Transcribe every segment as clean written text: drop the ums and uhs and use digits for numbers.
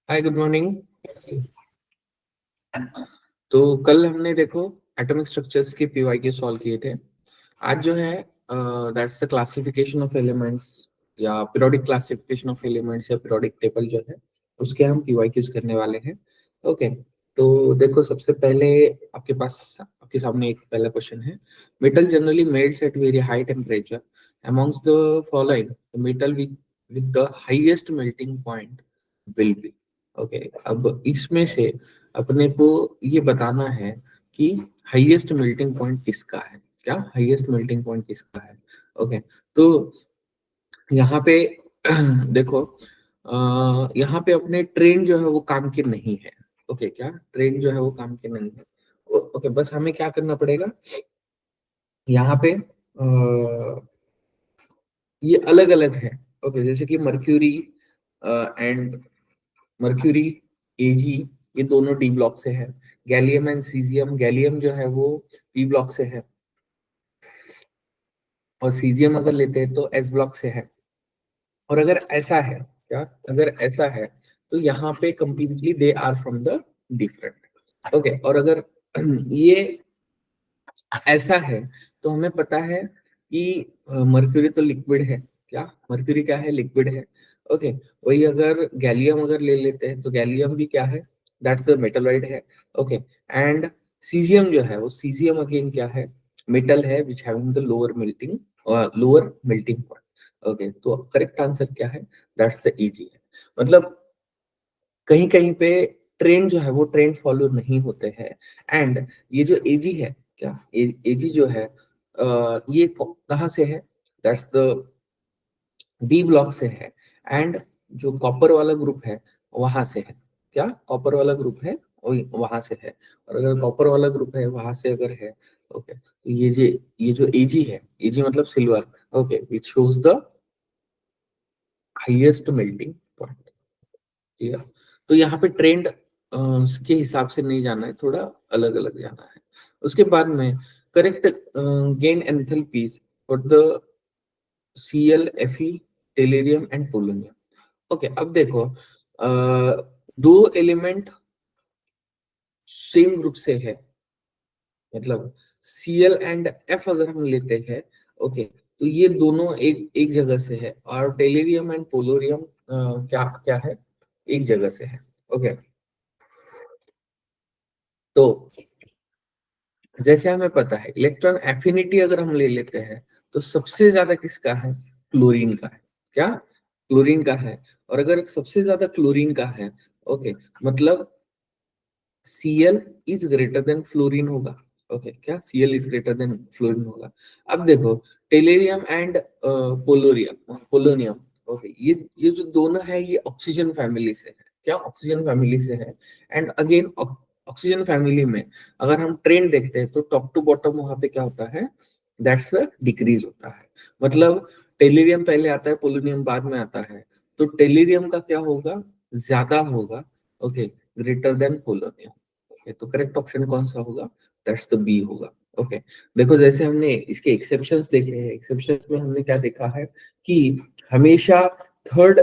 हाय, good morning. तो कल हमने देखो एटॉमिक स्ट्रक्चर्स के पीवाईक्यू सॉल्व किए थे। आज जो है that's the classification of elements या पीरियोडिक क्लासिफिकेशन ऑफ एलिमेंट्स या पीरियोडिक टेबल जो है उसके हम पीवाईक्यूज करने वाले हैं। ओके, तो देखो सबसे पहले आपके सामने एक पहला क्वेश्चन है। Metal generally melts at very high temperature amongst the following metal with the highest melting point will be. Okay, अब इसमें से अपने को ये बताना है कि हाईएस्ट मेल्टिंग पॉइंट किसका है। क्या हाईएस्ट मेल्टिंग पॉइंट किसका है? ओके, तो यहाँ पे देखो यहाँ पे अपने ट्रेन जो है वो काम की नहीं है। ओके, क्या ट्रेन जो है वो काम की नहीं है? ओके, बस हमें क्या करना पड़ेगा यहाँ पे ये अलग अलग है। ओके, जैसे कि मर्क्यूरी एंड मर्क्यूरी, एजी, ये दोनों डी ब्लॉक से है। गैलियम एंड सीजियम, गैलियम जो है वो पी ब्लॉक से है और सीजियम अगर लेते हैं तो एस ब्लॉक से है। और अगर ऐसा है, क्या अगर ऐसा है तो यहाँ पे completely they are from the different. Okay, और अगर ये ऐसा है तो हमें पता है कि मर्क्यूरी तो लिक्विड है। क्या मर्क्यूरी क्या है? लिक्विड है। ओके, वही अगर गैलियम अगर ले लेते हैं तो गैलियम भी क्या है? दैट्स द मेटलॉइड है। ओके, एंड सीजियम जो है वो सीजियम अगेन क्या है? मेटल है which having the lower melting point. Okay, तो करेक्ट आंसर क्या है? दैट्स द Eg है। मतलब कहीं कहीं पे ट्रेंड जो है वो ट्रेंड फॉलो नहीं होते हैं। एंड ये जो एजी है, क्या एजी जो है ये कहाँ से है? दैट्स द डी ब्लॉक से है। एंड जो कॉपर वाला ग्रुप है वहां से है। क्या कॉपर वाला ग्रुप है वहां से है? और अगर कॉपर वाला ग्रुप है वहां से अगर है, ओके, तो ये जो एजी है, एजी मतलब silver. Okay, which shows the highest melting point. ठीक है, तो यहाँ पे ट्रेंड के हिसाब से नहीं जाना है, थोड़ा अलग अलग जाना है। उसके बाद में correct gain enthalpies for the Cl, Fe, टेलेरियम and polonium. Okay, अब देखो दो एलिमेंट सेम ग्रुप से है, मतलब Cl एंड F अगर हम लेते हैं, ओके, तो ये दोनों एक एक जगह से है और टेलेरियम एंड पोलोरियम क्या क्या है? एक जगह से है। ओके, तो जैसे हमें पता है इलेक्ट्रॉन एफिनिटी अगर हम ले लेते हैं तो सबसे ज्यादा किसका है? क्लोरीन का है। क्या क्लोरीन का है? और अगर सबसे ज्यादा क्लोरीन का है, ओके, मतलब Cl is greater than fluorine होगा। ओके, क्या Cl is greater than fluorine होगा? अब देखो टेलेरियम एंड पोलोनियम, ओके, ये जो दोनों है ये ऑक्सीजन फैमिली से है। क्या ऑक्सीजन फैमिली से है? एंड अगेन ऑक्सीजन फैमिली में अगर हम ट्रेंड देखते हैं तो टॉप टू बॉटम वहां पे क्या होता है? दैट्स डिक्रीज होता है। मतलब टेलेरियम पहले आता है, पोलोनियम बाद में आता है, तो टेलेरियम का क्या होगा? ज्यादा होगा। Okay, greater than polonium. Okay, तो करेक्ट ऑप्शन कौन सा होगा? दैट्स द बी होगा। ओके, देखो जैसे हमने इसके एक्सेप्शंस देखे हैं, एक्सेप्शन में हमने क्या देखा है कि हमेशा थर्ड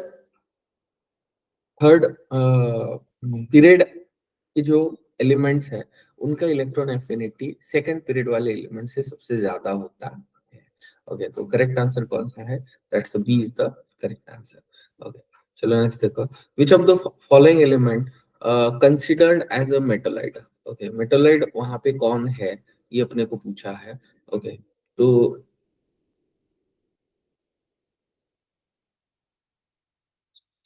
थर्ड पीरियड के जो एलिमेंट्स है उनका इलेक्ट्रॉन एफिनिटी सेकंड पीरियड वाले एलिमेंट से सबसे ज्यादा होता है। ओके, तो करेक्ट आंसर कौन सा है? That's B is the correct answer. Okay, चलो नेक्स्ट देखो। Which of the following element considered as a metalloid? Okay, metalloid वहां पे कौन है ये अपने को पूछा है। ओके, तो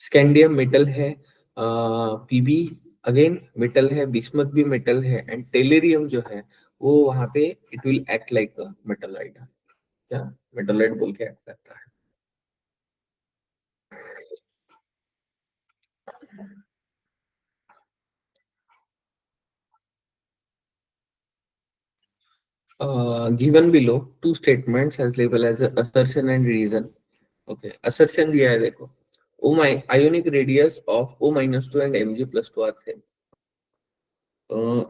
स्कैंडियम मेटल है, पीबी अगेन मेटल है, बिस्मथ भी मेटल है, एंड टेलेरियम जो है वो वहां पे it will act like a metalloid. क्या मेटलाइट बोल के एक्ट करता है? Given below two statements as level as assertion and reason. Okay, assertion दिया है देखो, oh my ionic radius of O-2 and Mg+2 are same.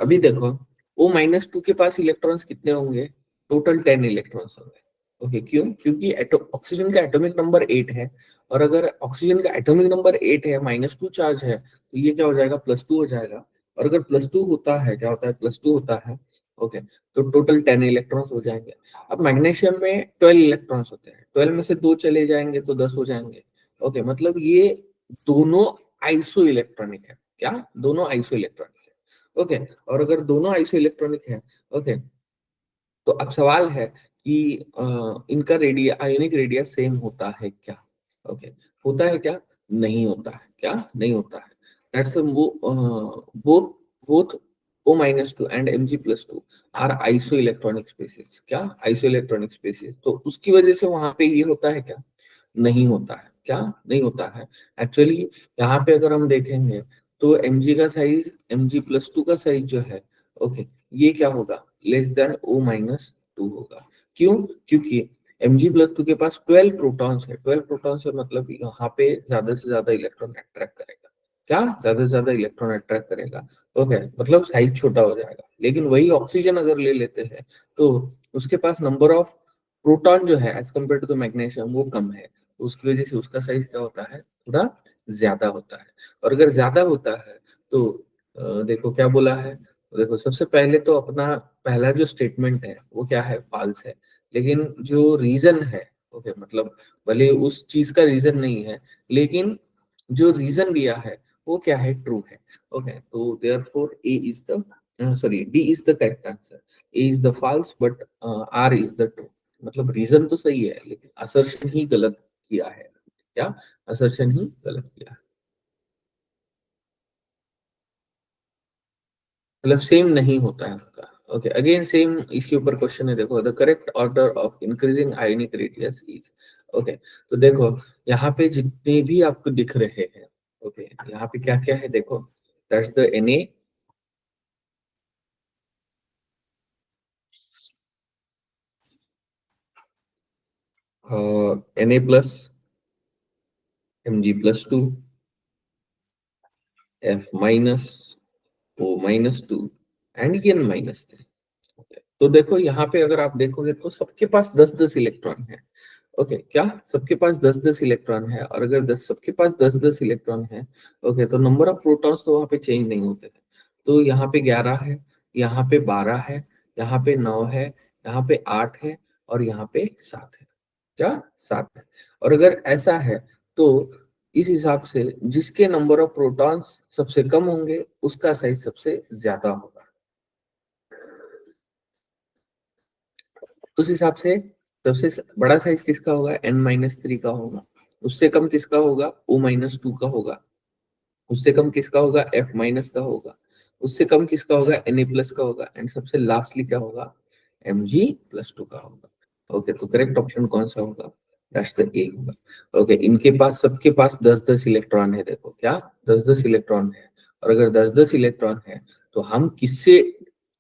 अभी देखो O-2 के पास इलेक्ट्रॉन्स कितने होंगे? टोटल 10 इलेक्ट्रॉन्स होंगे। ओके, क्यों? क्योंकि ऑक्सीजन का एटॉमिक नंबर 8 है, और अगर ऑक्सीजन का एटॉमिक नंबर 8 है, -2 चार्ज है, तो ये क्या हो जाएगा, +2 हो जाएगा। और अगर +2 होता है, क्या होता है, +2 होता है, ओके, तो टोटल 10 इलेक्ट्रॉन्स हो जाएंगे। अब मैग्नीशियम में 12 इलेक्ट्रॉन्स होते हैं, 12 में से 2 चले जाएंगे तो 10 हो जाएंगे। ओके, मतलब ये दोनों आइसो इलेक्ट्रॉनिक है। क्या? दोनों आइसो इलेक्ट्रॉनिक है। ओके, और अगर दोनों आइसो इलेक्ट्रॉनिक है, ओके, तो अब सवाल है कि इनका रेडियस, आयोनिक रेडियस सेम होता है क्या? ओके, होता है क्या? नहीं होता है। क्या नहीं होता है? दैट्स वो both both O-2 and Mg+2 are isoelectronic species. क्या? आइसो इलेक्ट्रॉनिक स्पेसिस, तो उसकी वजह से वहां पे ये होता है क्या? नहीं होता है। क्या नहीं होता है? एक्चुअली यहाँ पे अगर हम देखेंगे तो Mg+2 का साइज जो है, ओके, ये क्या होगा, लेस देन O-2 होगा। क्यों? क्योंकि Mg+2 के पास 12 प्रोटॉन्स है। 12 प्रोटॉन्स है मतलब यहाँ पे ज्यादा से ज्यादा इलेक्ट्रॉन अट्रैक्ट करेगा। क्या? ज्यादा से ज्यादा इलेक्ट्रॉन अट्रैक्ट करेगा। ओके, मतलब साइज छोटा हो जाएगा। लेकिन वही ऑक्सीजन अगर ले लेते हैं तो उसके पास नंबर ऑफ प्रोटॉन जो है as compared to the magnesium वो कम है, उसकी वजह से उसका साइज क्या होता है, थोड़ा ज्यादा होता है। और अगर ज्यादा होता है तो देखो क्या बोला है। देखो सबसे पहले तो अपना पहला जो स्टेटमेंट है वो क्या है, फॉल्स है। लेकिन जो रीजन है, ओके, मतलब भले उस चीज का रीजन नहीं है, लेकिन जो रीजन दिया है वो क्या है, ट्रू है। ओके, तो therefore A is the, sorry, D is the correct answer. A is the false but R is the true. मतलब रीजन तो सही है लेकिन असर्शन ही गलत किया है। क्या? असर्शन ही गलत किया है। मतलब सेम नहीं होता है आपका। ओके, अगेन सेम इसके ऊपर क्वेश्चन है, देखो, the correct order of increasing ionic radius is. Okay, तो देखो यहाँ पे जितने भी आपको दिख रहे हैं, ओके, यहाँ पे क्या क्या है देखो, that's the Na, Na+, Mg+2, F-, O-2 and N-3। तो देखो यहाँ पे अगर आप देखोगे तो सबके पास 10-10 इलेक्ट्रॉन है। ओके, क्या? सबके पास 10-10 इलेक्ट्रॉन है, और अगर 10 सबके पास 10-10 इलेक्ट्रॉन है, ओके, तो नंबर ऑफ प्रोटॉन्स तो वहां पे चेंज नहीं होते हैं। तो यहाँ पे 11 है, यहाँ पे 12 है, यहाँ पे 9 है, यहाँ पे 8 है, और यहाँ पे 7 है। क्या? 7 है। और अगर ऐसा है तो इस हिसाब से जिसके नंबर ऑफ प्रोटॉन्स सबसे कम होंगे उसका साइज सबसे ज्यादा होगा। उस हिसाब से सबसे बड़ा साइज किसका होगा, N-3 का होगा। उससे कम किसका होगा, O-2 का होगा। उससे कम किसका होगा, F- का होगा। उससे कम किसका होगा, Na+ का होगा। एंड सबसे लास्टली क्या होगा, Mg+2 का होगा। ओके, तो करेक्ट ऑप्शन कौन सा होगा, दैट्स द ए होगा। ओके, इनके पास सबके पास 10-10 इलेक्ट्रॉन है। देखो क्या, 10-10 इलेक्ट्रॉन है। और अगर 10-10 इलेक्ट्रॉन है तो हम किससे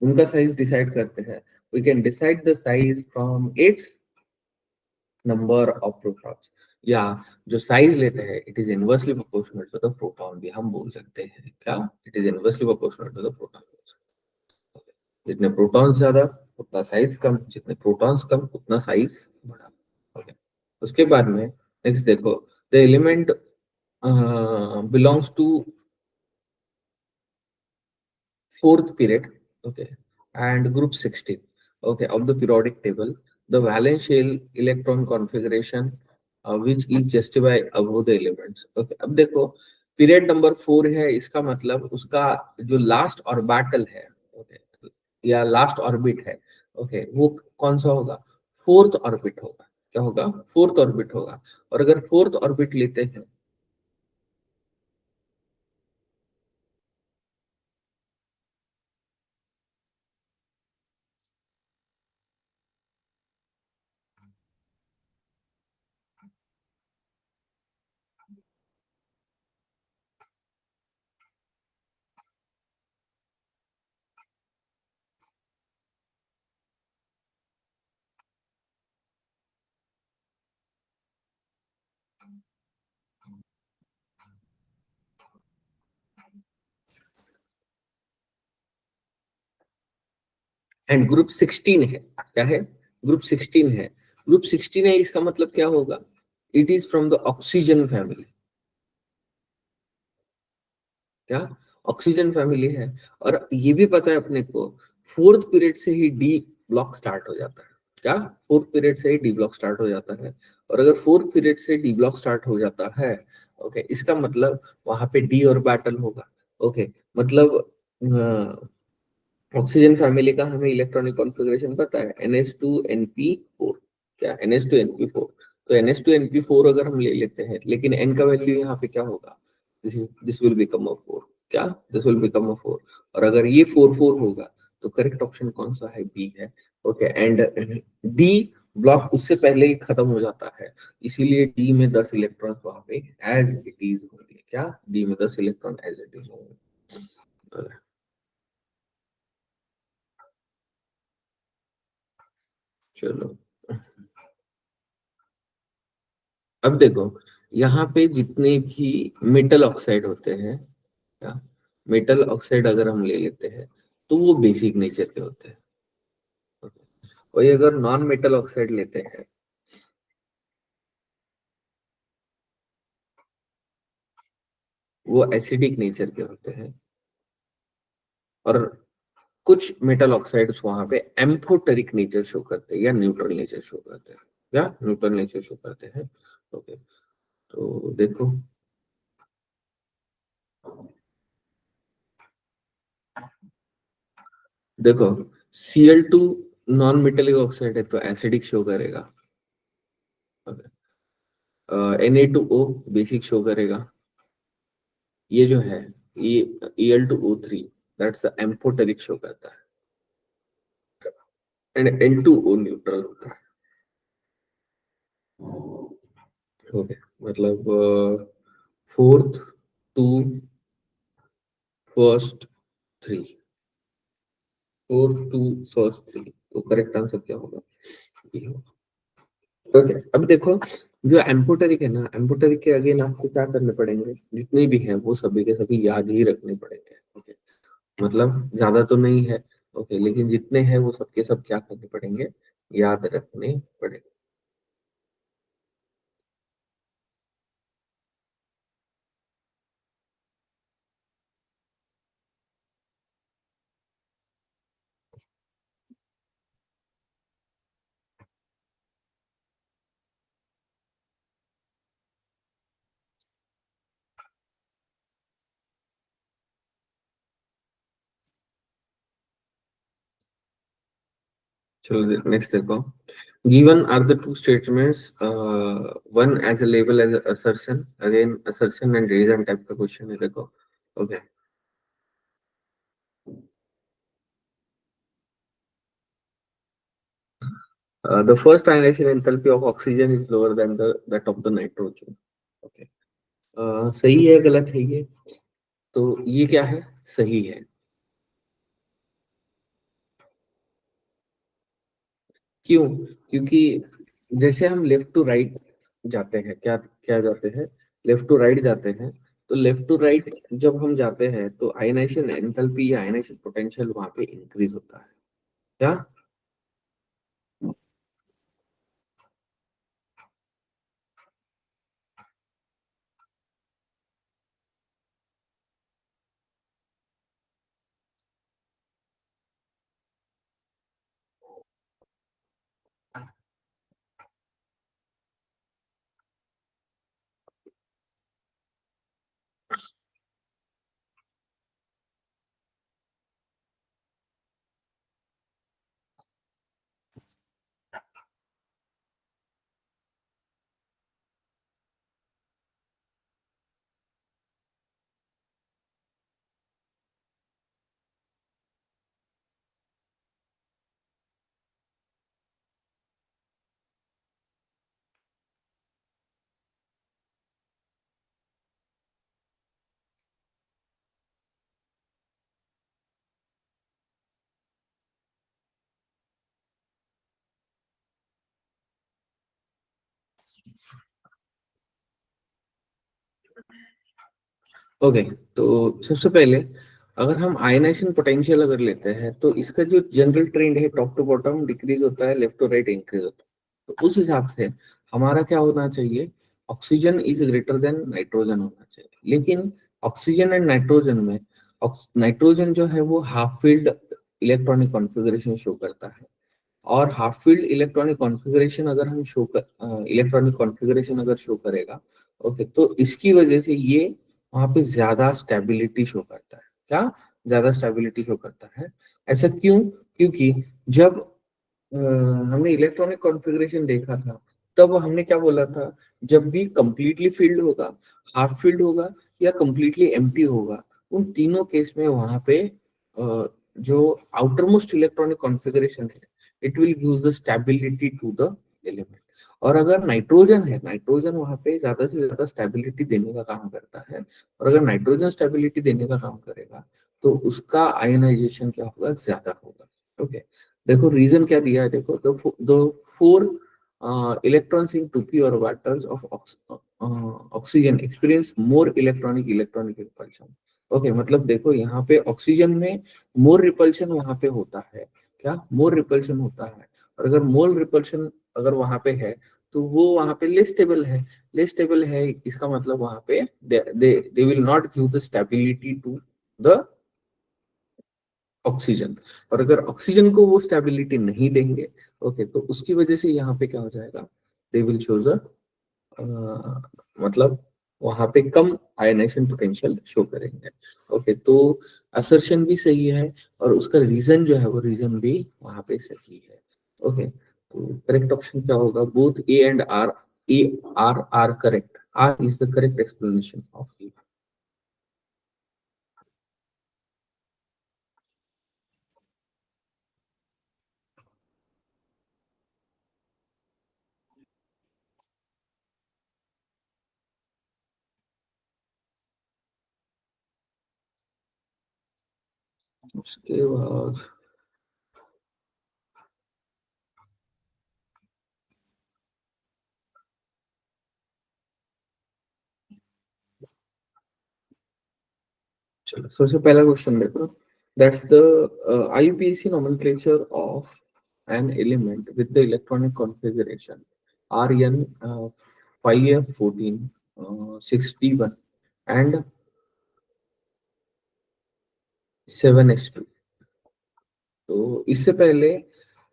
उनका साइज डिसाइड करते हैं, we can decide the size from its number of protons, या जो साइज लेते हैं it is inversely proportional to the proton भी हम बोल सकते हैं। क्या? It is inversely proportional to the proton. जितने प्रोटॉन्स ज्यादा उतना साइज कम, जितने प्रोटॉन्स कम उतना साइज बड़ा। ओके, उसके बाद में नेक्स्ट देखो, the element belongs to fourth period, okay, and group 16, okay, of the periodic table, the valence shell electron configuration, which is justified above the elements। okay, अब देखो period number 4 है, इसका मतलब उसका जो लास्ट ऑर्बिटल है, okay, या last orbit है, ओके, वो कौन सा होगा, फोर्थ ऑर्बिट होगा। क्या होगा, फोर्थ ऑर्बिट होगा। और अगर फोर्थ ऑर्बिट लेते हैं, एंड ग्रुप 16 है, क्या है, ग्रुप 16 है। ग्रुप 16 है, इसका मतलब क्या होगा? It is from the oxygen family. क्या? ऑक्सीजन फैमिली है। और ये भी पता है अपने को, फोर्थ पीरियड से ही डी ब्लॉक स्टार्ट हो जाता है। क्या? फोर्थ पीरियड से ही डी ब्लॉक स्टार्ट हो जाता है। और अगर फोर्थ पीरियड से डी ब्लॉक स्टार्ट हो जाता है, ओके, इसका मतलब वहां पे डी और बैटल होगा। ओके, मतलब ऑक्सीजन फैमिली का हमें इलेक्ट्रॉनिक कॉन्फ़िगरेशन पता है, NH2NP4। क्या? NH2NP4। तो NH2NP4 अगर हम ले लेते हैं, लेकिन N का वैल्यू यहाँ पे क्या होगा? This will become a 4। क्या? This will become a 4। और अगर ये 4 4 होगा, तो करेक्ट ऑप्शन कौन सा है? बी है। ओके, एंड डी ब्लॉक उससे पहले ही खत्म हो जाता है, इसीलिए डी में 10 इलेक्ट्रॉन वहां पे एज इट इज होंगे। क्या? डी में 10 इलेक्ट्रॉन एज इट इज होंगे। चलो, अब देखो, यहाँ पे जितने भी मेटल ऑक्साइड होते हैं, क्या? मेटल ऑक्साइड अगर हम ले लेते हैं, तो वो बेसिक नेचर के होते हैं। वही अगर नॉन मेटल ऑक्साइड लेते हैं, वो एसिडिक नेचर के होते हैं। और कुछ मेटल ऑक्साइड्स वहां पे एम्फोटेरिक नेचर शो करते हैं या न्यूट्रल नेचर शो करते हैं। या न्यूट्रल नेचर शो करते हैं। ओके, तो देखो, देखो, Cl2 नॉन मेटेलिक ऑक्साइड है तो एसिडिक शो करेगा। Na2O बेसिक शो करेगा। ये जो है, ये Al2O3, that's the amphoteric show करता है। एंड N2O न्यूट्रल होता है। ओके, मतलब fourth to first three, fourth to first three, तो करेक्ट आंसर क्या होगा? ये होगा। ओके, अब देखो, जो एम्फोटेरिक है ना, एम्फोटेरिक के अगेन आपको क्या करने पड़ेंगे? जितने भी हैं वो सभी के सभी याद ही रखने पड़ेंगे। ओके, मतलब ज्यादा तो नहीं है। ओके, लेकिन जितने हैं वो सबके सब क्या करने पड़ेंगे? याद रखने पड़ेंगे। चलो नेक्स्ट देखो, given are the two statements, one as a label as assertion, again assertion and reason type का क्वेश्चन है, देखो। Okay, the first ionization enthalpy of oxygen is lower than the that of the nitrogen. Okay, सही है गलत है ये? तो ये क्या है? सही है। क्यों? क्योंकि जैसे हम लेफ्ट टू राइट जाते हैं, क्या क्या जाते हैं? लेफ्ट टू राइट जाते हैं। तो लेफ्ट टू राइट जब हम जाते हैं, तो आयनाइजेशन एंथैल्पी या आयनाइजेशन पोटेंशियल वहां पे इंक्रीज होता है। क्या? ओके, तो सबसे पहले अगर हम आयनाइजेशन पोटेंशियल अगर लेते हैं, तो इसका जो जनरल ट्रेंड है टॉप टू बॉटम डिक्रीज होता है, लेफ्ट टू राइट इंक्रीज होता है। तो उस हिसाब से हमारा क्या होना चाहिए, oxygen is greater than nitrogen होना चाहिए। लेकिन ऑक्सीजन एंड नाइट्रोजन में नाइट्रोजन जो है वो half field electronic configuration show करता है, और हाफ फील्ड इलेक्ट्रॉनिक कॉन्फ़िगरेशन अगर हम इलेक्ट्रॉनिक कॉन्फ़िगरेशन अगर शो करेगा, ओके, तो इसकी वजह से ये वहां पे ज्यादा स्टेबिलिटी शो करता है। क्या ज्यादा स्टेबिलिटी शो करता है? ऐसा क्यों? क्योंकि जब अ, हमने इलेक्ट्रॉनिक कॉन्फ़िगरेशन देखा था, तब हमने क्या बोला था, जब भी कंप्लीटली फील्ड होगा, हाफ फील्ड होगा, या कंप्लीटली एम्प्टी होगा, उन तीनों केस में वहां पे जो आउटर मोस्ट इलेक्ट्रॉनिक कॉन्फ़िगरेशन है, it will give the stability to the element. और अगर नाइट्रोजन है, नाइट्रोजन वहां पे ज्यादा से ज्यादा स्टेबिलिटी देने का काम करता है, और अगर नाइट्रोजन स्टेबिलिटी देने का काम करेगा, तो उसका आयनाइजेशन क्या होगा, ज्यादा होगा। ओके, देखो रीजन क्या दिया है, देखो the four electrons in 2p orbitals of oxygen experience more electronic repulsion। Okay, मतलब देखो यहाँ पे ऑक्सीजन में मोर रिपल्शन वहां पे होता है। क्या मोर रिपल्शन होता है? और अगर मोर रिपल्शन अगर वहां पे है, तो वो वहां पे लेस स्टेबल है। लेस स्टेबल है, इसका मतलब वहां पे they will not give the stability to the oxygen. और अगर ऑक्सीजन को वो स्टेबिलिटी नहीं देंगे, ओके, तो उसकी वजह से यहाँ पे क्या हो जाएगा, दे विल शोज अ, मतलब वहां पे कम आयनाइजेशन पोटेंशियल शो करेंगे। ओके, तो असर्शन भी सही है, और उसका रीजन जो है वो रीजन भी वहां पे सही है। ओके, तो करेक्ट ऑप्शन क्या होगा, both A and R, A R correct, R is the correct explanation of E. उसके बाद चलो, सबसे पहला क्वेश्चन देखो, that's the IUPAC nomenclature of an element with the electronic configuration RN 5F14 61 and 7s2। तो इससे पहले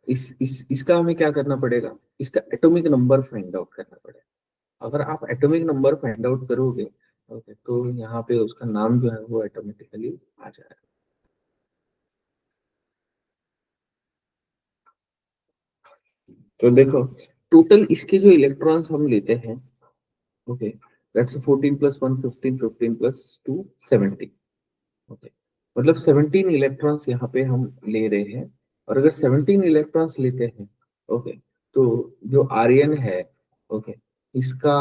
इसका हमें क्या करना पड़ेगा, इसका एटॉमिक नंबर फाइंड आउट करना पड़ेगा। अगर आप एटॉमिक नंबर फाइंड आउट करोगे, ओके, तो यहाँ पे उसका नाम जो है वो ऑटोमेटिकली आ जाएगा। तो देखो, टोटल इसके जो इलेक्ट्रॉन्स हम लेते हैं, okay, that's 14 plus 1 15, 15 plus 2 17। Okay, मतलब 17 इलेक्ट्रॉन्स यहाँ पे हम ले रहे हैं। और अगर 17 इलेक्ट्रॉन्स लेते हैं, ओके, तो जो आर्यन है, ओके, इसका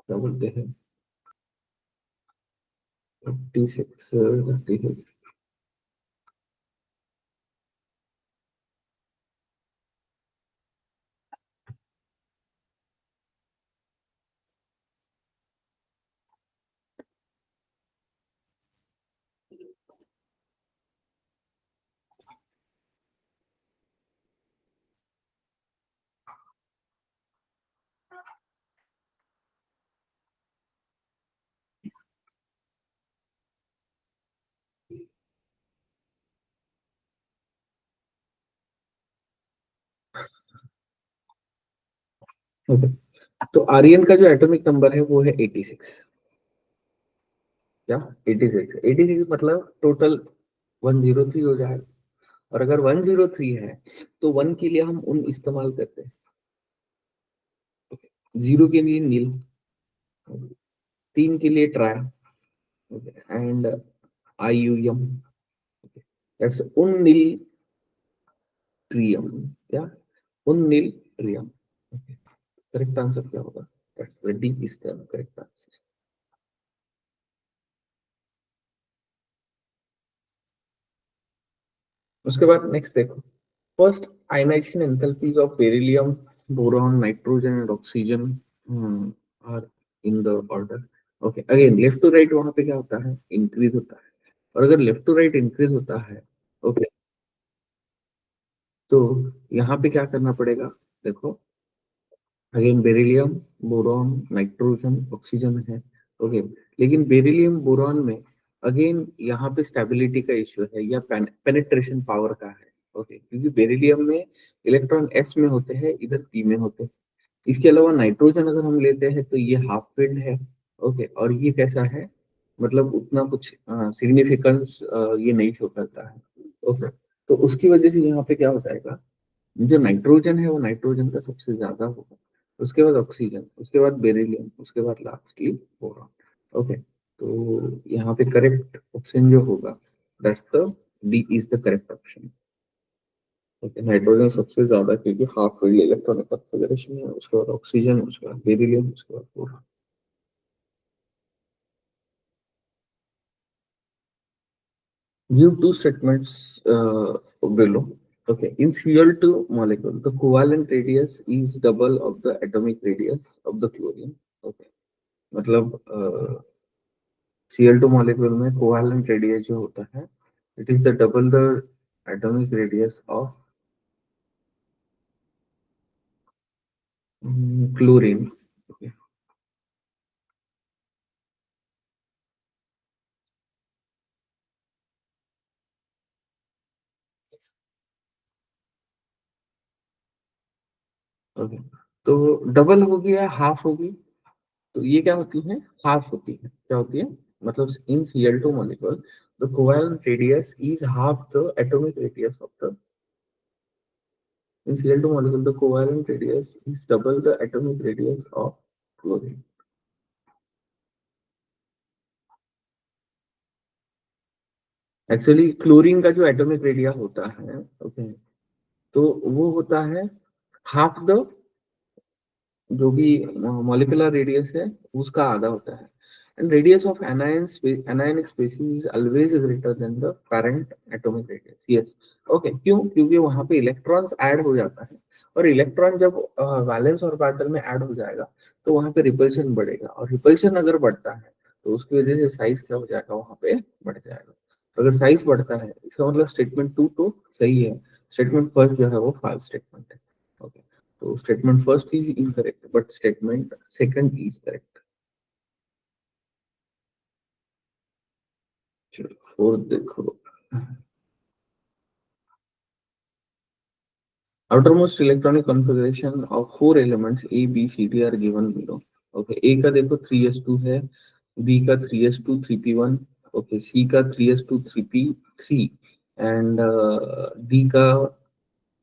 क्या बोलते हैं, 56 36। ओके, तो आर्यन का जो एटॉमिक नंबर है वो है 86। क्या 86? 86 मतलब टोटल 103 हो जाएगा। और अगर 103 है, तो 1 के लिए हम उन इस्तेमाल करते हैं, जीरो के लिए नील, 3 के लिए ट्राई, एंड IUM, दैट्स उन ट्रियम। क्या उन ट्रियम? करेक्ट आंसर क्या होगा, that's the D is the correct answer. उसके बाद नेक्स्ट देखो, first ionization enthalpies of beryllium, boron, nitrogen and oxygen are in the order. Okay, again left to right वहां पे क्या होता है, इंक्रीज होता है। और अगर लेफ्ट टू राइट इंक्रीज होता है, ओके, तो यहाँ पे क्या करना पड़ेगा, देखो again beryllium, boron, nitrogen, oxygen है। ओके, लेकिन बेरिलियम बोरॉन में अगेन यहाँ पे स्टेबिलिटी का इश्यू है या पेनिट्रेशन पावर का है। ओके, क्योंकि बेरिलियम में इलेक्ट्रॉन एस में होते हैं, इधर पी में होते हैं। इसके अलावा नाइट्रोजन अगर हम लेते हैं तो ये हाफ फील्ड है। ओके, और ये कैसा है, मतलब उतना कुछ सिग्निफिकेंस ये नहीं शो करता है। ओके, तो उसकी वजह से यहाँ पे क्या हो जाएगा, जो नाइट्रोजन है वो नाइट्रोजन का सबसे ज्यादा होगा, उसके बाद ऑक्सीजन, उसके बाद बेरिलियम, उसके बाद लास्टली बोरॉन। ओके, तो यहाँ पे करेक्ट ऑप्शन जो होगा, that's the D is the correct option. Okay, nitrogen सबसे ज्यादा क्योंकि हाफ फील्ड इलेक्ट्रॉनिक कॉन्फ़िगरेशन है, उसके बाद ऑक्सीजन, उसके बाद बेरिलियम, उसके बाद boron. Give two statements below. Okay, in Cl2 molecule, the covalent radius is double of the atomic radius of the chlorine. Okay, मतलब Cl2 molecule में covalent radius जो होता है, it is the double the atomic radius of chlorine. Okay, okay. तो double होगी या half होगी, तो ये क्या होती है, हाफ होती है। क्या होती है, मतलब इन Cl2 molecule the covalent radius is half the atomic radius of the, in Cl2 molecule the covalent radius is double the atomic radius of chlorine. Actually chlorine का जो एटॉमिक रेडिया होता है, ओके, तो वो होता है हाफ द, जो भी मॉलिक्यूलर रेडियस है उसका आधा होता है। And radius of anionic species is always greater than the parent atomic radius. Yes, okay, क्यों, क्योंकि वहां पे इलेक्ट्रॉन्स ऐड हो जाता है, और इलेक्ट्रॉन जब वैलेंस और ऑर्बिटल में ऐड हो जाएगा तो वहां पे रिपल्शन बढ़ेगा, और रिपल्शन अगर बढ़ता है तो उसकी वजह से साइज क्या हो जाएगा, वहां पे बढ़ जाएगा। अगर साइज बढ़ता है इसका मतलब स्टेटमेंट टू तो सही है, स्टेटमेंट फर्स्ट जो है वो फॉल्स स्टेटमेंट है। ओके, तो statement first is incorrect but statement second is correct. चलो फोर्थ देखो, outermost electronic configuration of four elements A B C D are given below. Okay, A का देखो 3s2 है, बी का 3s2 3p1, ओके, सी का 3s2 3p3, and D का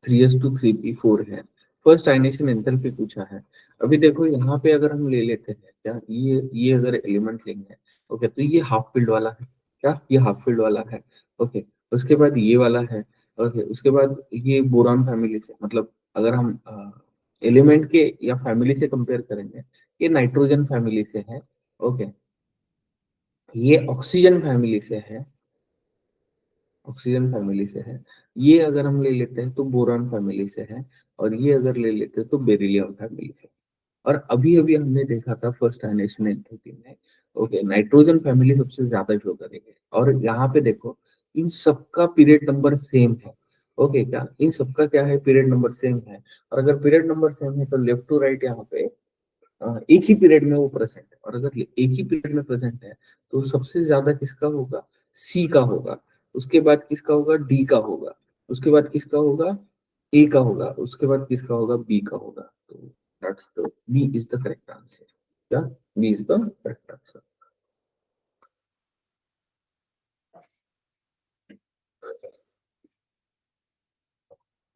3s2 3p4 है। First ionisation enthalpy पूछा है। अभी देखो यहाँ पे अगर हम ले लेते हैं क्या, ये अगर एलिमेंट लेंगे, ओके, तो ये हाफ फील्ड वाला है, क्या ये हाफ फील्ड वाला है। ओके, उसके बाद ये वाला है। ओके, उसके बाद ये बोरॉन फैमिली से, मतलब अगर हम एलिमेंट के या फैमिली से कंपेयर करेंगे, ये नाइट्रोजन फैमिली से है। ओके, ये ऑक्सीजन फैमिली से है, ऑक्सीजन फैमिली से है। ये अगर हम ले लेते हैं तो बोरॉन फैमिली से है, और ये अगर ले लेते हैं तो बेरिलियम फैमिली से। और अभी अभी हमने देखा था फर्स्ट आयनेशन एंथैल्पी में, ओके, नाइट्रोजन फैमिली सबसे ज्यादा शो करेंगे। और यहाँ पे देखो इन सबका पीरियड नंबर सेम है। ओके, क्या इन सबका क्या है, पीरियड नंबर सेम है। और अगर पीरियड नंबर सेम है तो लेफ्ट टू राइट यहाँ पे एक ही पीरियड में वो प्रेजेंट है। और अगर एक ही पीरियड में प्रेजेंट है तो सबसे ज्यादा किसका होगा, सी का होगा। उसके बाद किसका होगा, डी का होगा। उसके बाद किसका होगा, ए का होगा। उसके बाद किसका होगा, बी का होगा। तो that's the B is the correct answer. क्या, B is the correct answer.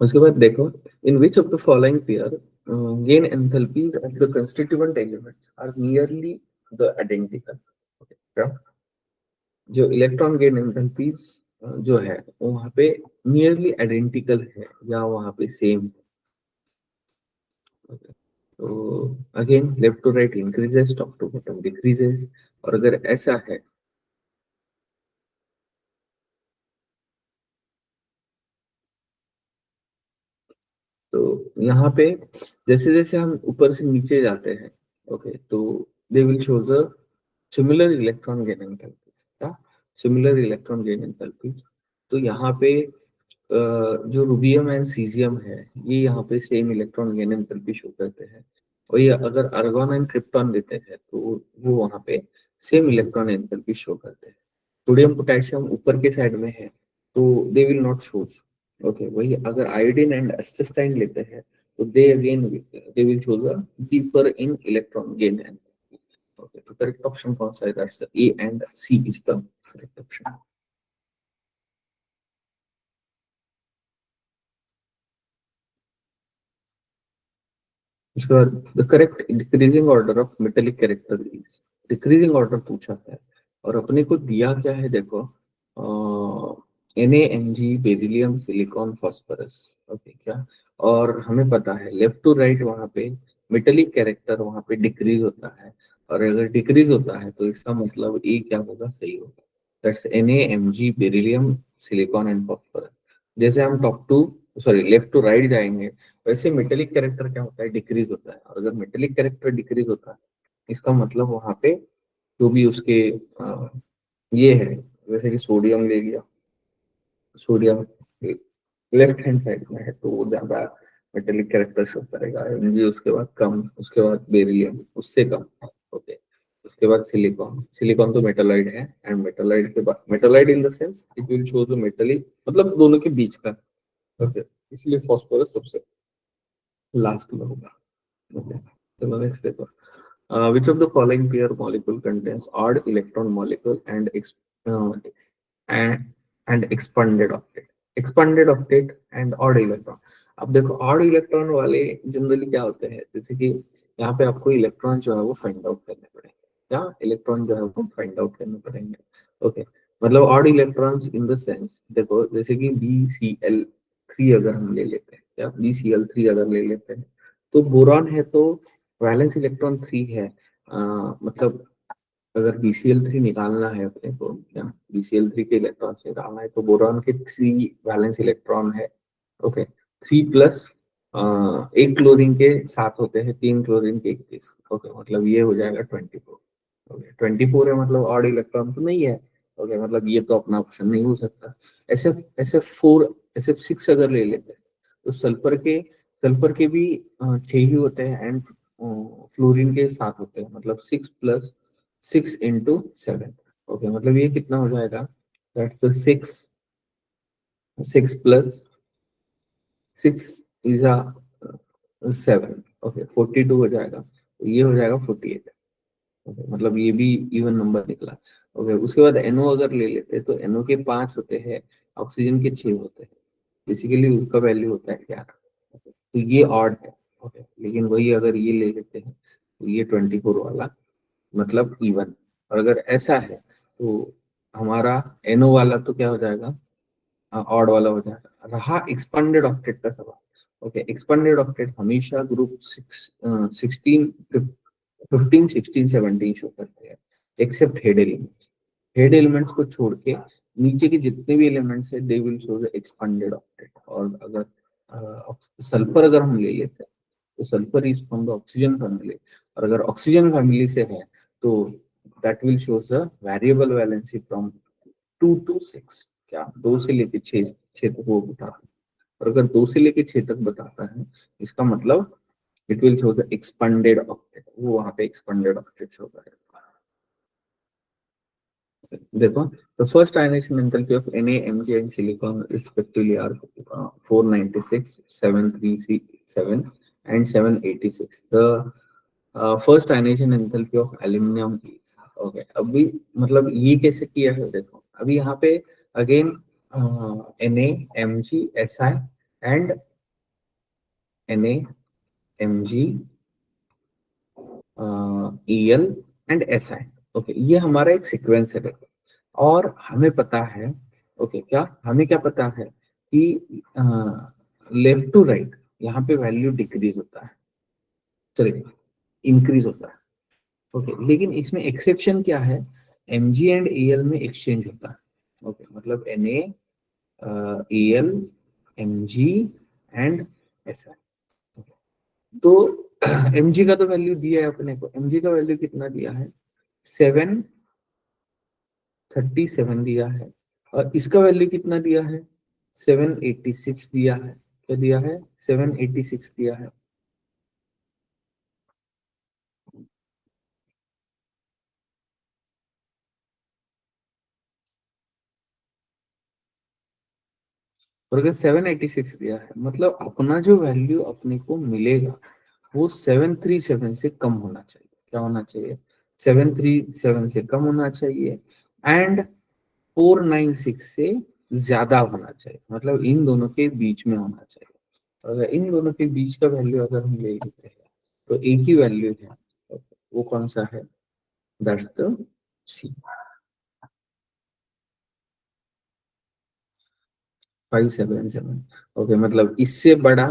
उसके बाद देखो, in which of the following pair gain enthalpies of the constituent elements are nearly the identical। क्या, जो इलेक्ट्रॉन गेन एंथैल्पीज जो है वो वहां पे नियरली आइडेंटिकल है या वहां पे सेम है। तो again left to right increases, top to bottom decreases. और अगर ऐसा है तो यहाँ पे जैसे जैसे हम ऊपर से नीचे जाते हैं, ओके, तो they will show the similar electron gain enthalpy. क्या, सिमिलर इलेक्ट्रॉन गेन एंथैल्पी। तो यहाँ पे जो रुबियम एंड सीजियम है, ये यहाँ पे same electron gain enthalpy show करते हैं। और ये अगर अर्गोन एंड क्रिप्टॉन देते हैं तो वो वहाँ पे सेम इलेक्ट्रॉन एंथैल्पी शो करते हैं। सोडियम पोटेशियम ऊपर के साइड में है तो they will not show. Okay, वही अगर आयोडीन एंड एस्टेटाइन लेते हैं तो they will show the deeper in electron gain end. Okay, तो करेक्ट ऑप्शन कौन सा है? That's A and C is the correct option. उसके बाद the correct decreasing order of metallic character is, decreasing order पूछा है और अपने को दिया क्या है देखो, Na Mg beryllium silicon phosphorus. Okay क्या, और हमें पता है लेफ्ट टू राइट वहां पे मेटेलिक कैरेक्टर वहां पे डिक्रीज होता है, और अगर डिक्रीज होता है तो इसका मतलब ए क्या होगा? सही होगा। That's Na Mg beryllium silicon and phosphorus. जैसे हम top to sorry left to right जाएंगे, वैसे मेटेलिक कैरेक्टर क्या होता है? डिक्रीज होता है, और अगर मेटेलिक कैरेक्टर डिक्रीज होता है इसका मतलब वहां पे जो भी उसके ये है, जैसे कि सोडियम ले लिया, सोडियम लेफ्ट हैंड साइड में है तो वो ज्यादा मेटेलिक कैरेक्टर शो करेगा। Mg उसके बाद कम, उसके बाद बेरिलियम उससे कम। ओके, उसके बाद सिलिकॉन, सिलिकॉन तो मेटालाइड है, एंड मेटालाइड के बाद metalloid in the sense it will show the metallic, मतलब दोनों के बीच का। ओके, इसलिए फॉस्फोरस सबसे लास्ट में होगा। ओके, चलो नेक्स्ट देखो। Which of the following pair molecule contains odd electron molecule uh, and expanded octet? Expanded octet and odd electron। अब देखो ऑड इलेक्ट्रॉन वाले जनरली क्या होते हैं, जैसे कि यहाँ पे आपको इलेक्ट्रॉन जो है वो फाइंड आउट करने पड़ेंगे। क्या इलेक्ट्रॉन जो है वो फाइंड आउट करने पड़ेंगे? ओके, मतलब odd electrons in the sense देखो, जैसे कि BCl3 अगर हम ले लेते हैं, क्या BCl3 अगर ले लेते हैं तो बोरॉन है तो वैलेंस इलेक्ट्रॉन 3 है। मतलब अगर BCl3 निकालना है अपने को, क्या BCl3 के इलेक्ट्रॉन निकालना है तो बोरॉन के 3 वैलेंस इलेक्ट्रॉन है। ओके, 3 प्लस एक क्लोरीन के साथ होते हैं, 3 क्लोरीन के 21। ओके, मतलब ये हो जाएगा 24। ओके, 24 है मतलब ऑड इलेक्ट्रॉन तो नहीं है। ओके, मतलब ये तो अपना ऑप्शन नहीं हो सकता। ऐसे ऐसे 4 ऐसे 6 अगर ले लेते हैं तो सल्फर के भी 6 ही होते हैं, एंड फ्लोरीन के साथ होते हैं, मतलब 6 + 6 × 7। ओके, मतलब ये कितना हो जाएगा? That's the 6 + 6 is 7। ओके, 42 हो जाएगा, तो ये हो जाएगा 48। ओके, मतलब ये भी इवन नंबर निकला। ओके, उसके बाद NO अगर ले लेते हैं तो NO के 5 होते हैं, ऑक्सीजन के 6 होते हैं। बेसिकली उसका वैल्यू होता है 11। तो ये ऑड है। ओके, लेकिन वही अगर ये ले लेते हैं तो ये 24 वाला मतलब इवन। और अगर ऐसा है तो हमारा NO वाला तो क्या हो जाएगा? ऑड वाला हो जाएगा। रहा एक्सपांडेड ऑक्टेट का सवाल। ओके, एक्सपांडेड ऑक्टेट हमेशा ग्रुप 16 15 16 17 शो करते हैं, except head elements. Head elements को छोड़ के नीचे के जितने भी एलिमेंट्स है they will show the expanded octet. और अगर सल्फर अगर हम ले लेते हैं तो sulphur is from the oxygen family, और अगर ऑक्सीजन फैमिली से है तो that will show the variable valency from 2 to 6। क्या 2 से लेके 6 तक वो बताता है, और अगर 2 से लेके 6 तक बताता है इसका मतलब it will show the expanded octet, वो वहां पे एक्सपांडेड ऑक्टेट शो करेगा। देखो, the first ionization enthalpy of Na Mg and silicon respectively are 496, 737 and 786। the first ionization enthalpy of aluminum is, okay, अभी मतलब ये कैसे किया है देखो, अभी यहाँ पे again Na Mg Si and Na Mg EL and SI। Okay, ये हमारा एक सीक्वेंस है देखो, और हमें पता है, ओके क्या हमें क्या पता है कि लेफ्ट टू राइट यहाँ पे वैल्यू डिक्रीज होता है, सॉरी इंक्रीज होता है। ओके, लेकिन इसमें एक्सेप्शन क्या है? Mg एंड EL में एक्सचेंज होता है। ओके, मतलब Na EL Mg and SI। तो Mg का तो वैल्यू दिया है अपने को, Mg का वैल्यू कितना दिया है? 737 दिया है, और इसका वैल्यू कितना दिया है? 786 दिया है, क्या दिया है, 786 दिया है। और अगर 786 दिया है मतलब अपना जो वैल्यू अपने को मिलेगा वो 737 से कम होना चाहिए। क्या होना चाहिए, 737 से कम होना चाहिए एंड 496 से ज्यादा होना चाहिए, मतलब इन दोनों के बीच में होना चाहिए। अगर इन दोनों के बीच का वैल्यू अगर हम ले लेते हैं तो एक ही वैल्यू है, वो कौन सा है, दैट्स द सी, 577। ओके, मतलब इससे बड़ा,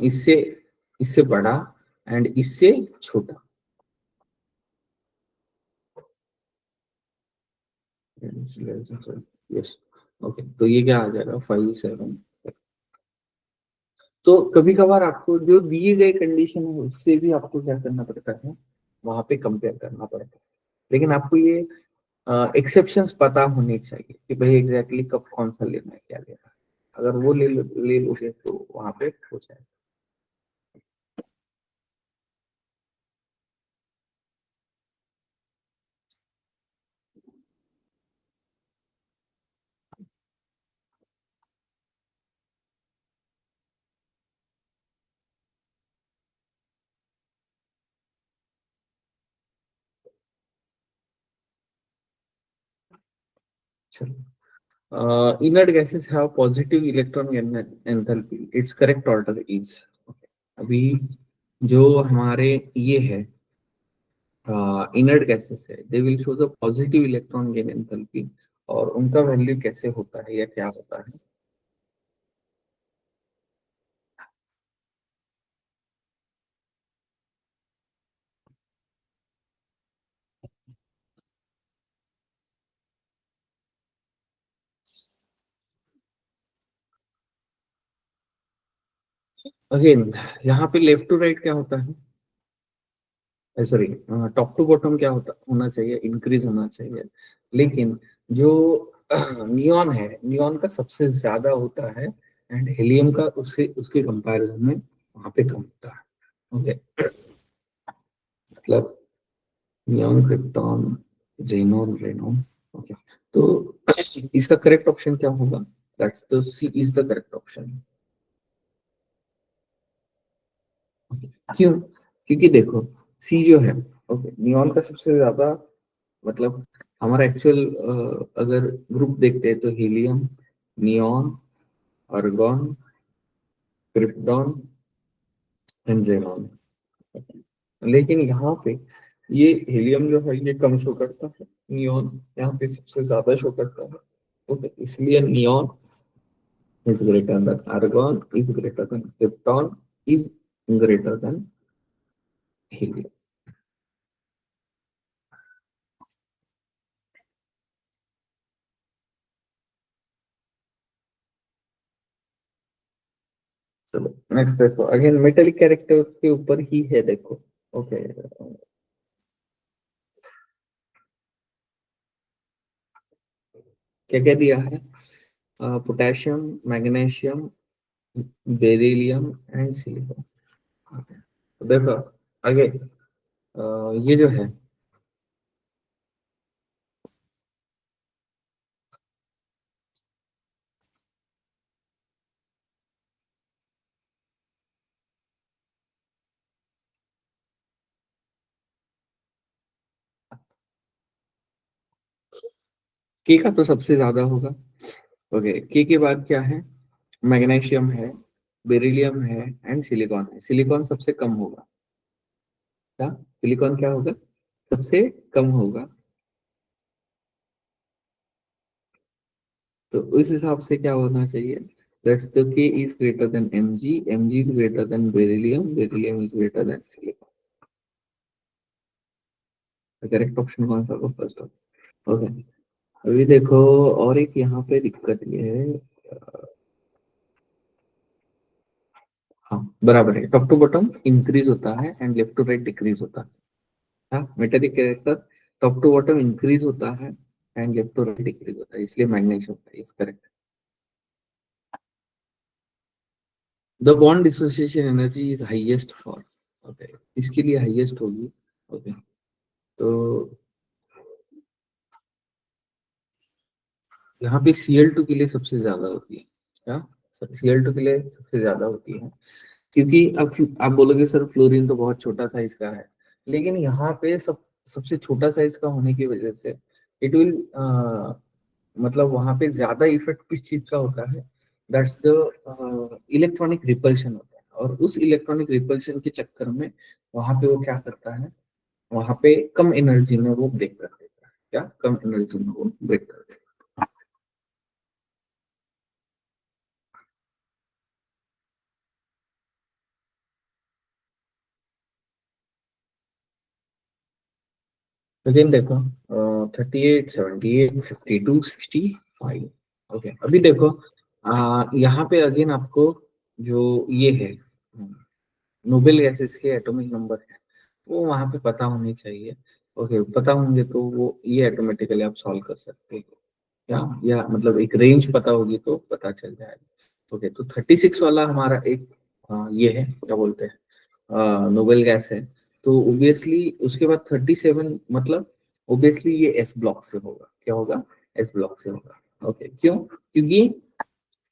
इससे इससे बड़ा एंड इससे छोटा। यस, ओके, तो ये क्या आ जाएगा, 5 7। तो कभी कभार आपको जो दिए गए कंडीशन है उससे भी आपको क्या करना पड़ता है, वहां पे कंपेयर करना पड़ता है। लेकिन आपको ये एक्सेप्शंस पता होने चाहिए कि भाई एग्जैक्टली कब कौन सा लेना है, क्या लेना है। अगर वो ले लोगे तो वहां पे हो जाएगा। चलो, inert gases have positive electron enthalpy, its correct order is, अभी जो हमारे ये है इनर्ट गैसेस है, they will show the positive electron gain enthalpy, और उनका वैल्यू कैसे होता है या क्या होता है। अगेन यहाँ पे लेफ्ट टू राइट क्या होता है, सॉरी, टॉप टू बॉटम क्या होता होना चाहिए, इंक्रीज होना चाहिए। लेकिन जो नियॉन है, नियॉन का सबसे ज्यादा होता है एंड हेलियम का उससे उसके कंपैरिजन में वहां पे कम होता है। ओके, मतलब neon, krypton, xenon, radon. Okay, तो इसका करेक्ट ऑप्शन क्या होगा, that's the C is the correct option. क्यों, क्योंकि देखो सी जो है, ओके, नियॉन का सबसे ज्यादा, मतलब हमारा एक्चुअल अगर ग्रुप देखते हैं तो helium, neon, argon, krypton and xenon. लेकिन यहाँ पे ये हीलियम जो है ये कम शो करता है, नियॉन यहाँ पे सबसे ज्यादा शो करता है। ओके, इसलिए neon is greater than argon, is greater than krypton, is greater than helium। चलो नेक्स्ट देखो, अगेन मेटेलिक कैरेक्टर के ऊपर ही है, देखो। ओके, क्या क्या दिया है, potassium, magnesium, beryllium and silicon. तो देखो आगे, ये जो है, के का तो सबसे ज्यादा होगा। ओके, के बाद क्या है, मैग्नीशियम है, बेरिलियम है एंड सिलिकॉन है। सिलिकॉन सबसे कम होगा, क्या, सिलिकॉन क्या होगा, सबसे कम होगा। तो उस हिसाब से क्या होना चाहिए, दैट्स द के is greater than mg, mg is greater than beryllium, beryllium is greater than silicon. Correct option कौन सा होगा, फर्स्ट ऑप्शन। ओके, अभी देखो और एक यहाँ पे दिक्कत ये है, हाँ बराबर है, टॉप टू बॉटम इंक्रीज होता है and left to right decrease होता है। हाँ, metallic character top to bottom increase होता है and left to right decrease होता है, इसलिए मैग्नीशियम होता है, correct. The bond dissociation energy is highest for, okay, इसके लिए हाईएस्ट होगी, ओके। तो यहाँ पे Cl2 के लिए सबसे ज्यादा होती है, क्या Cl2 के लिए सबसे ज्यादा होती है, क्योंकि अब आप बोलोगे सर फ्लोरीन तो बहुत छोटा साइज का है, लेकिन यहाँ पे सबसे छोटा साइज का होने की वजह से इट विल, मतलब वहां पे ज्यादा इफेक्ट किस चीज का होता है, दैट्स द इलेक्ट्रॉनिक रिपल्शन होता है, और उस इलेक्ट्रॉनिक रिपल्शन के चक्कर में वहां पे वो क्या करता है, वहां पे कम एनर्जी में वो ब्रेक कर देता है, क्या कम एनर्जी में वो ब्रेक कर देता है। अगेन देखो, 38, 78, 52, 65, ओके। अभी देखो, यहाँ पे अगेन आपको जो ये है नोबेल गैसेस के एटॉमिक नंबर है, वो वहां पे पता होने चाहिए, ओके। पता होंगे तो वो ये ऑटोमेटिकली आप सॉल्व कर सकते हो, या मतलब एक रेंज पता होगी तो पता चल जाएगा, ओके। तो 36 वाला हमारा एक ये है, क्या बोलते हैं, नोबेल गैस है। तो ऑब्वियसली उसके बाद 37, मतलब ऑब्वियसली ये एस ब्लॉक से होगा, क्या होगा, एस ब्लॉक से होगा, ओके। क्यों, क्योंकि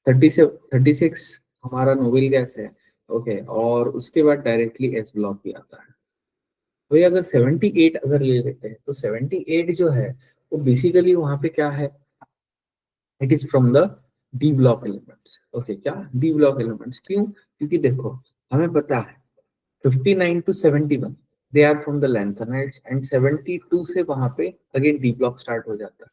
36 हमारा नोबेल गैस है, ओके, और उसके बाद डायरेक्टली एस ब्लॉक भी आता है। वही अगर 78 अगर ले लेते हैं, तो 78 जो है वो बेसिकली वहां पे क्या है, it is from the D block elements, okay. क्या डी ब्लॉक एलिमेंट्स, क्यों, क्योंकि देखो हमें पता है 59 to 71 they are from the lanthanides, and 72 से वहां पे अगेन डी ब्लॉक स्टार्ट हो जाता है,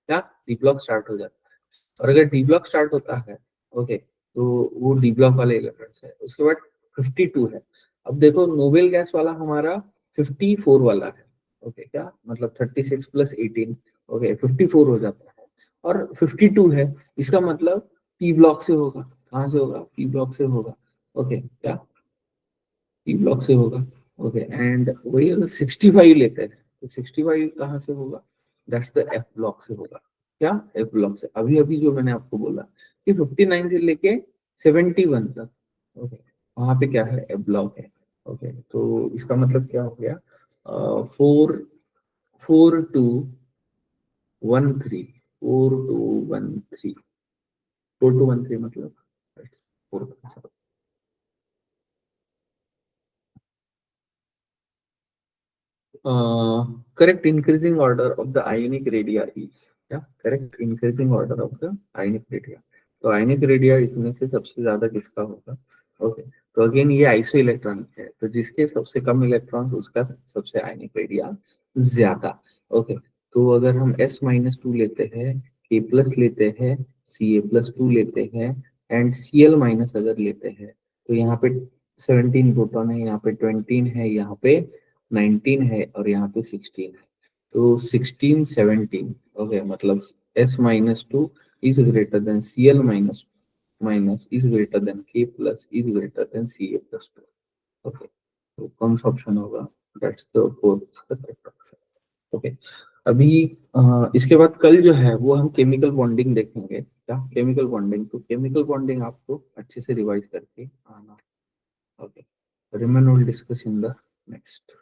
क्या डी ब्लॉक स्टार्ट हो जाता है। और अगर डी ब्लॉक स्टार्ट होता है, ओके, तो वो डी ब्लॉक वाले एलिमेंट्स है। उसके बाद 52 है। अब देखो नोबेल गैस वाला हमारा 54 वाला है, ओके, क्या मतलब 36 प्लस 18, ओके, 54 हो जाता है। और 52 है, इसका मतलब पी ब्लॉक से होगा, कहाँ से होगा, पी ब्लॉक से होगा, ओके, क्या पी ब्लॉक से होगा, ओके। एंड वही अगर 65 लेते हैं, तो 65 कहाँ से होगा, दैट्स द एफ ब्लॉक से होगा, क्या एफ ब्लॉक से। अभी अभी जो मैंने आपको बोला कि 59 से लेके 71 तक, ओके, वहां पे क्या है, एफ ब्लॉक है, ओके। तो इसका मतलब क्या हो गया, 4, 4 2 1 3, 4 2 1 3, 4 2 1 3 मतलब 4। Correct increasing order of the ionic radii is, क्या correct increasing order of the ionic radii। तो ionic radii इसमें से सबसे ज्यादा किसका होगा, ओके। तो अगेन ये आइसो इलेक्ट्रॉनिक है, तो जिसके सबसे कम इलेक्ट्रॉन उसका सबसे आयनिक रेडिया ज्यादा, ओके। तो अगर हम S-2 लेते हैं, K प्लस लेते हैं, Ca+2 लेते हैं, एंड Cl माइनस अगर लेते हैं, तो यहाँ पे 17 प्रोटॉन है, यहाँ पे 20 है, यहाँ पे 19 है, और यहाँ पे 16 है। तो 16 17, ओके, मतलब S-2 is greater than Cl minus minus is greater than K plus is greater than Ca+2, okay. तो कौन सा ऑप्शन होगा, that's the fourth correct option, okay. अभी इसके बाद कल जो है वो हम केमिकल बॉन्डिंग देखेंगे, क्या केमिकल बॉन्डिंग। तो केमिकल बॉन्डिंग आपको अच्छे से रिवाइज करके आना, okay. Remain will discuss in the next.